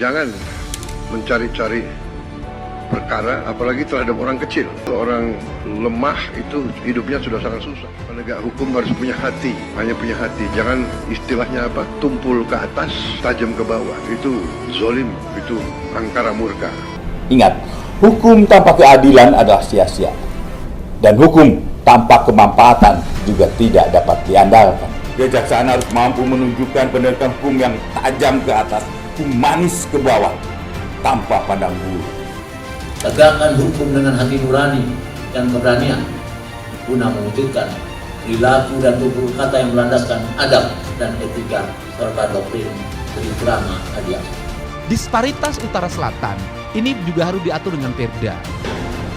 Jangan mencari-cari perkara, apalagi terhadap orang kecil. Orang lemah itu hidupnya sudah sangat susah. Penegak hukum harus punya hati, hanya punya hati. Jangan istilahnya apa, tumpul ke atas, tajam ke bawah. Itu zolim, itu angkara murka. Ingat, hukum tanpa keadilan adalah sia-sia. Dan hukum tanpa kemanfaatan juga tidak dapat diandalkan. Kejaksaan harus mampu menunjukkan penegakan hukum yang tajam ke atas, humanis ke bawah, tanpa pandang bulu. Tegakkan hukum dengan hati nurani dan keberanian guna mewujudkan perilaku dan tutur kata yang melandaskan adab dan etika serta doktrin Tribrahma Adiaksa. Disparitas utara selatan ini juga harus diatur dengan Perda.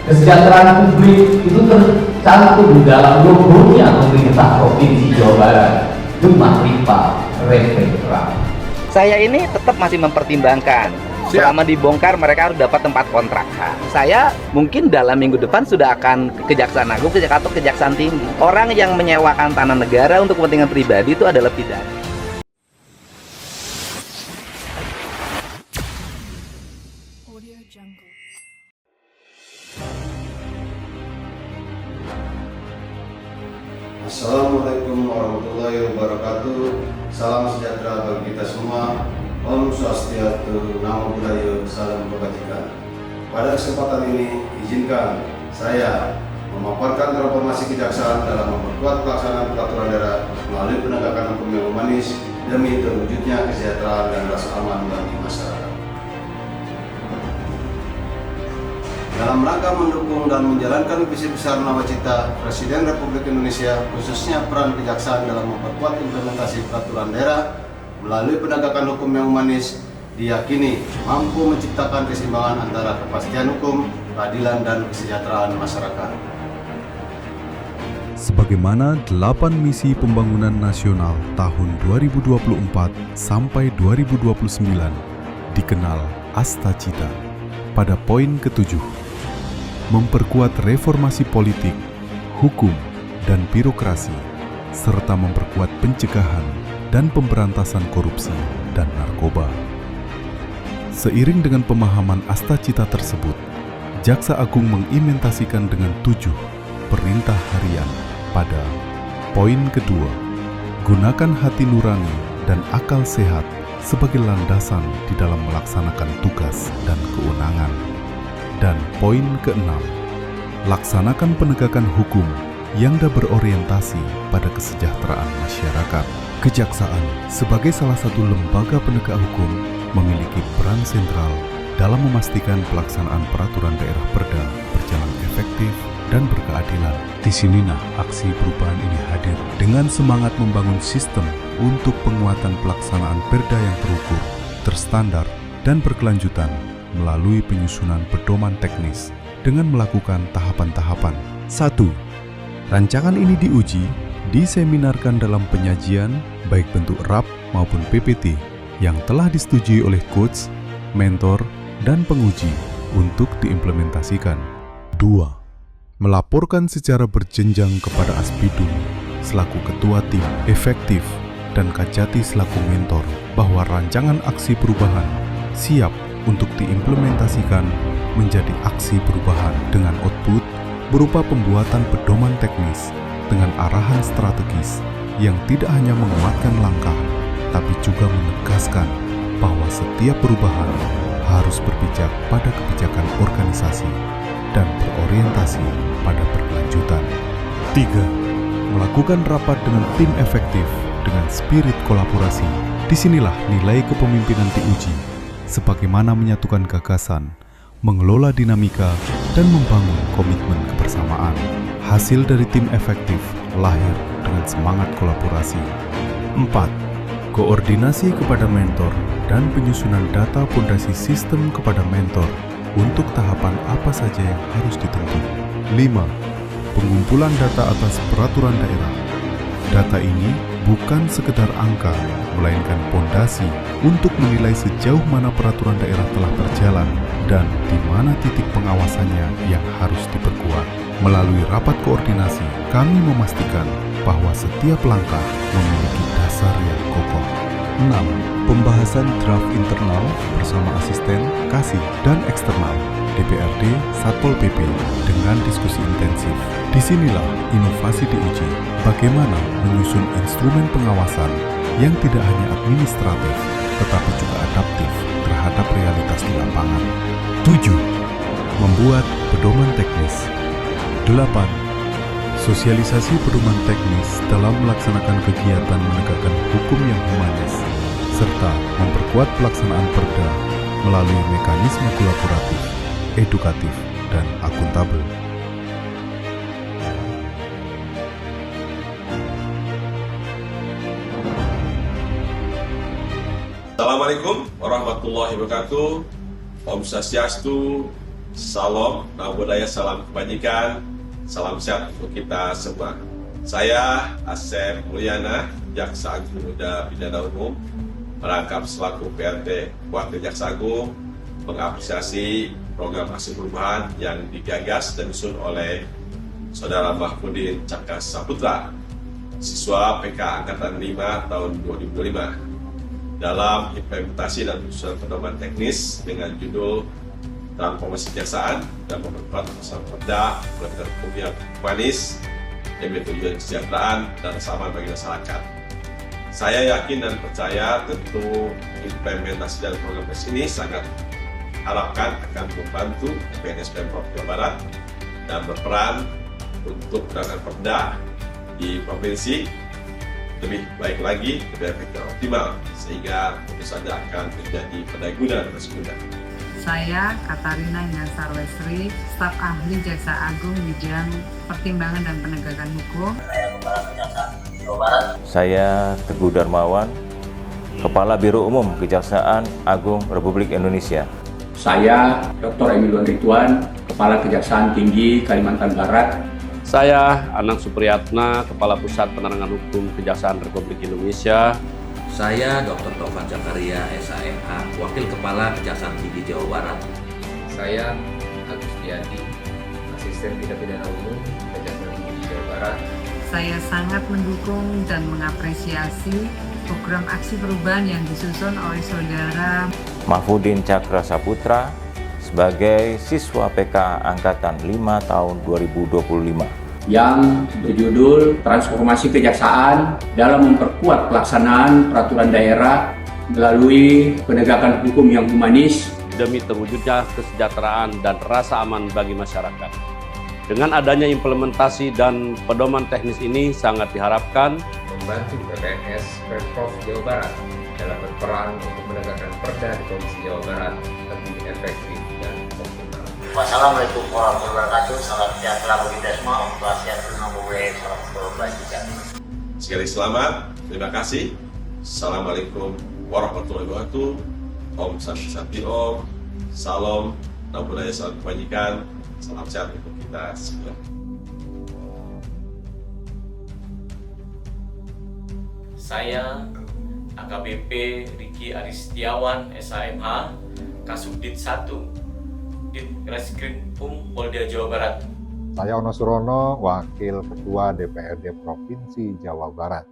Kesejahteraan publik itu tercantum dalam logonya pemerintah Provinsi Jawa Barat, Jumlah Ripa Refekra. Saya ini tetap masih mempertimbangkan. Selama dibongkar mereka harus dapat tempat kontrak. Saya mungkin dalam minggu depan sudah akan ke Kejaksaan Agung, atau Kejaksaan Tinggi. Orang yang menyewakan tanah negara untuk kepentingan pribadi itu adalah pidana. Assalamualaikum warahmatullahi wabarakatuh. Salam sejahtera bagi kita semua. Om Swastiastu, Namo Buddhaya, Salam Kebajikan. Pada kesempatan ini, izinkan saya memaparkan reformasi kejaksaan dalam memperkuat pelaksanaan peraturan daerah melalui penegakan hukum yang humanis demi terwujudnya kesejahteraan dan rasa aman bagi masyarakat. Dalam rangka mendukung dan menjalankan visi besar nawacita Presiden Republik Indonesia, khususnya peran kejaksaan dalam memperkuat implementasi peraturan daerah melalui penegakan hukum yang humanis, diyakini mampu menciptakan keseimbangan antara kepastian hukum, keadilan, dan kesejahteraan masyarakat. Sebagaimana 8 misi pembangunan nasional tahun 2024 sampai 2029 dikenal Astacita pada poin ke-7, memperkuat reformasi politik, hukum, dan birokrasi, serta memperkuat pencegahan dan pemberantasan korupsi dan narkoba. Seiring dengan pemahaman Astacita tersebut, Jaksa Agung mengimplementasikan dengan 7 perintah harian pada poin kedua, gunakan hati nurani dan akal sehat sebagai landasan di dalam melaksanakan tugas dan kewenangan. Dan poin ke-6, laksanakan penegakan hukum yang berorientasi pada kesejahteraan masyarakat. Kejaksaan sebagai salah satu lembaga penegak hukum memiliki peran sentral dalam memastikan pelaksanaan peraturan daerah Perda berjalan efektif dan berkeadilan. Di sinilah aksi perubahan ini hadir dengan semangat membangun sistem untuk penguatan pelaksanaan Perda yang terukur, terstandar, dan berkelanjutan melalui penyusunan pedoman teknis dengan melakukan tahapan-tahapan. 1. Rancangan ini diuji, diseminarkan dalam penyajian baik bentuk RAP maupun PPT yang telah disetujui oleh coach, mentor, dan penguji untuk diimplementasikan. 2. Melaporkan secara berjenjang kepada Aspidum selaku ketua tim efektif dan Kajati selaku mentor bahwa rancangan aksi perubahan siap untuk diimplementasikan menjadi aksi perubahan dengan output berupa pembuatan pedoman teknis dengan arahan strategis yang tidak hanya menguatkan langkah, tapi juga menegaskan bahwa setiap perubahan harus berpijak pada kebijakan organisasi dan berorientasi pada berkelanjutan. 3. Melakukan rapat dengan tim efektif dengan spirit kolaborasi. Disinilah nilai kepemimpinan diuji, sebagaimana menyatukan gagasan, mengelola dinamika, dan membangun komitmen kebersamaan. Hasil dari tim efektif lahir dengan semangat kolaborasi. 4. Koordinasi kepada mentor dan penyusunan data fondasi sistem kepada mentor untuk tahapan apa saja yang harus ditempuh. 5. Pengumpulan data atas peraturan daerah. Data ini bukan sekedar angka, melainkan fondasi untuk menilai sejauh mana peraturan daerah telah berjalan dan di mana titik pengawasannya yang harus diperkuat. Melalui rapat koordinasi, kami memastikan bahwa setiap langkah memiliki dasar yang kokoh. 6. Pembahasan draft internal bersama asisten, kasih, dan eksternal DPRD Satpol PP dengan diskusi intensif. Disinilah inovasi diuji, bagaimana menyusun instrumen pengawasan yang tidak hanya administratif, tetapi juga adaptif terhadap realitas di lapangan. 7. Membuat pedoman teknis. 8. Sosialisasi pedoman teknis dalam melaksanakan kegiatan menegakkan hukum yang humanis, serta memperkuat pelaksanaan perda melalui mekanisme kolaboratif, edukatif, dan akuntabel. Assalamualaikum warahmatullahi wabarakatuh. Om Swastiastu, Salam, Namo Buddhaya, salam kebajikan, salam sehat untuk kita semua. Saya Asep Mulyana, Jaksa Agung Muda Pidana Umum, merangkap selaku PRT Wakil Jaksa Agung, mengapresiasi program aksi perubahan yang digagas dan disusun oleh Saudara Mahfudin Cakra Saputra, siswa PK Angkatan 5 tahun 2025. Dalam implementasi dan penyusunan pedoman teknis dengan judul Transformasi Kejaksaan dan memperkuat pelaksanaan perda, pelanggaran hukum yang humanis, demi tujuan kesejahteraan dan keselamatan bagi masyarakat. Saya yakin dan percaya tentu implementasi dari program ini sangat harapkan akan membantu PNS Pemprov Jawa Barat dan berperan untuk penanganan perda di provinsi lebih baik lagi, lebih efektif dan optimal, sehingga tentu saja akan menjadi pendaya dan persekuda. Saya Katarina Inasar Wesri, staf ahli Jaksa Agung bidang pertimbangan dan penegakan hukum. Saya Kepala Kejaksaan Jawa Barat. Saya Teguh Darmawan, Kepala Biro Umum Kejaksaan Agung Republik Indonesia. Saya Dr. Emilion Ridwan, Kepala Kejaksaan Tinggi Kalimantan Barat. Saya Anang Supriyatna, Kepala Pusat Penerangan Hukum Kejaksaan Republik Indonesia. Saya Dr. Taufan Zakaria, SAMH, Wakil Kepala Kejaksaan Tinggi Jawa Barat. Saya Agus Diadi, Asisten Tindak Pidana Umum Kejaksaan Tinggi Jawa Barat. Saya sangat mendukung dan mengapresiasi program aksi perubahan yang disusun oleh Saudara Mahfudin Cakra Saputra sebagai siswa PK Angkatan 5 tahun 2025. Yang berjudul Transformasi Kejaksaan dalam memperkuat pelaksanaan peraturan daerah melalui penegakan hukum yang humanis demi terwujudnya kesejahteraan dan rasa aman bagi masyarakat. Dengan adanya implementasi dan pedoman teknis ini sangat diharapkan membantu PPNS Pemprov Jawa Barat dalam berperan untuk menegakkan perda di Provinsi Jawa Barat lebih efektif dan optimal. Wassalamualaikum warahmatullahi wabarakatuh. Salam sejahtera bagi kita semua. Om Swastiastu, Namo Buddhaya, salam kebajikan. Sekali selamat, terima kasih. Assalamualaikum warahmatullahi wabarakatuh. Om Santi Om, Salam, Namo Buddhaya, salam kebajikan, salam sehat untuk kita semua. Saya AKBP Riki Aristiawan, SAMH, Kasubdit 1, Ditreskrim Polda Jawa Barat. Saya Ono Surono, Wakil Ketua DPRD Provinsi Jawa Barat.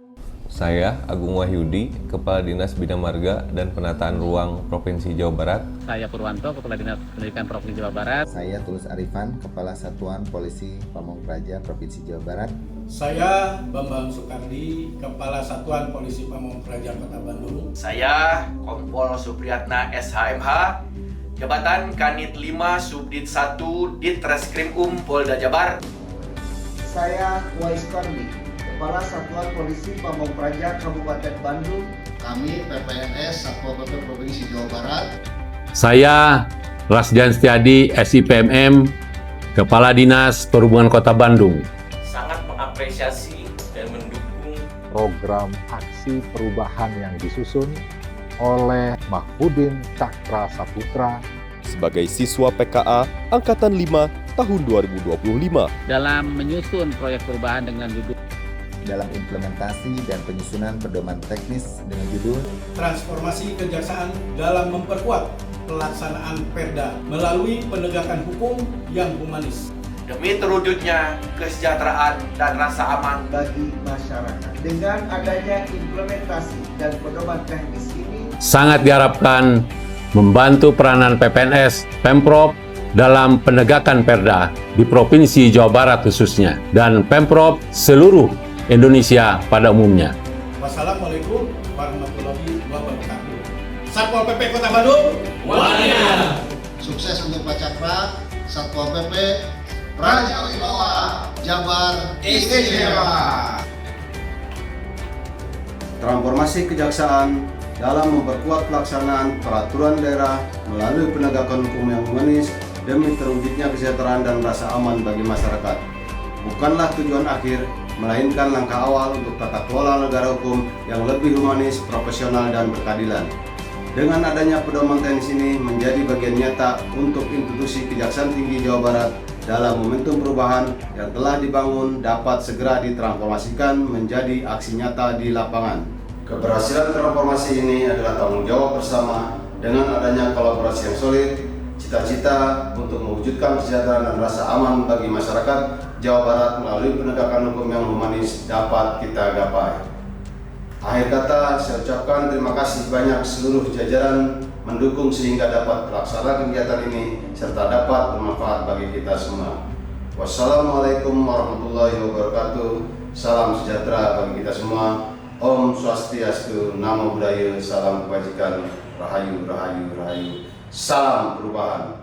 Saya Agung Wahyudi, Kepala Dinas Bina Marga dan Penataan Ruang Provinsi Jawa Barat. Saya Purwanto, Kepala Dinas Pendidikan Provinsi Jawa Barat. Saya Tulus Arifan, Kepala Satuan Polisi Pamong Praja Provinsi Jawa Barat. Saya Bambang Soekardi, Kepala Satuan Polisi Pamong Praja Kota Bandung. Saya Kompol Supriyatna, SHMH, Jabatan Kanit 5 Subdit 1 Ditreskrim Polda Jabar. Saya Wais Kordi, Kepala Satuan Polisi Pamong Praja Kabupaten Bandung. Kami PPNS Satpol PP Provinsi Jawa Barat. Saya Rasdian Setiadi, SIPMM, Kepala Dinas Perhubungan Kota Bandung. Sangat mengapresiasi dan mendukung program aksi perubahan yang disusun oleh Mahfudin Cakra Saputra sebagai siswa PKA Angkatan 5 tahun 2025. Dalam menyusun proyek perubahan dengan judul dalam implementasi dan penyusunan pedoman teknis dengan judul Transformasi Kejaksaan dalam memperkuat pelaksanaan perda melalui penegakan hukum yang humanis demi terwujudnya kesejahteraan dan rasa aman bagi masyarakat. Dengan adanya implementasi dan pedoman teknis ini sangat diharapkan membantu peranan PPNS, Pemprov dalam penegakan Perda di Provinsi Jawa Barat khususnya dan Pemprov seluruh Indonesia pada umumnya. Wassalamualaikum warahmatullahi wabarakatuh. Satpol PP Kota Bandung, Mulia. Sukses untuk Pak Cakra, Satpol PP, Raja Wibawa, Jabar Istimewa. Transformasi kejaksaan dalam memperkuat pelaksanaan peraturan daerah melalui penegakan hukum yang humanis demi terwujudnya kesejahteraan dan rasa aman bagi masyarakat. Bukanlah tujuan akhir, melainkan langkah awal untuk tata kelola negara hukum yang lebih humanis, profesional, dan berkeadilan. Dengan adanya pedoman teknis ini menjadi bagian nyata untuk institusi Kejaksaan Tinggi Jawa Barat dalam momentum perubahan yang telah dibangun dapat segera ditransformasikan menjadi aksi nyata di lapangan. Keberhasilan transformasi ini adalah tanggung jawab bersama. Dengan adanya kolaborasi yang solid, cita-cita untuk mewujudkan kesejahteraan dan rasa aman bagi masyarakat Jawa Barat melalui penegakan hukum yang humanis dapat kita gapai. Akhir kata, saya ucapkan terima kasih banyak seluruh jajaran mendukung sehingga dapat terlaksana kegiatan ini serta dapat bermanfaat bagi kita semua. Wassalamualaikum warahmatullahi wabarakatuh. Salam sejahtera bagi kita semua. Om Swastiastu, Namo Buddhaya, salam kebajikan, rahayu, rahayu, rahayu. Salam perubahan.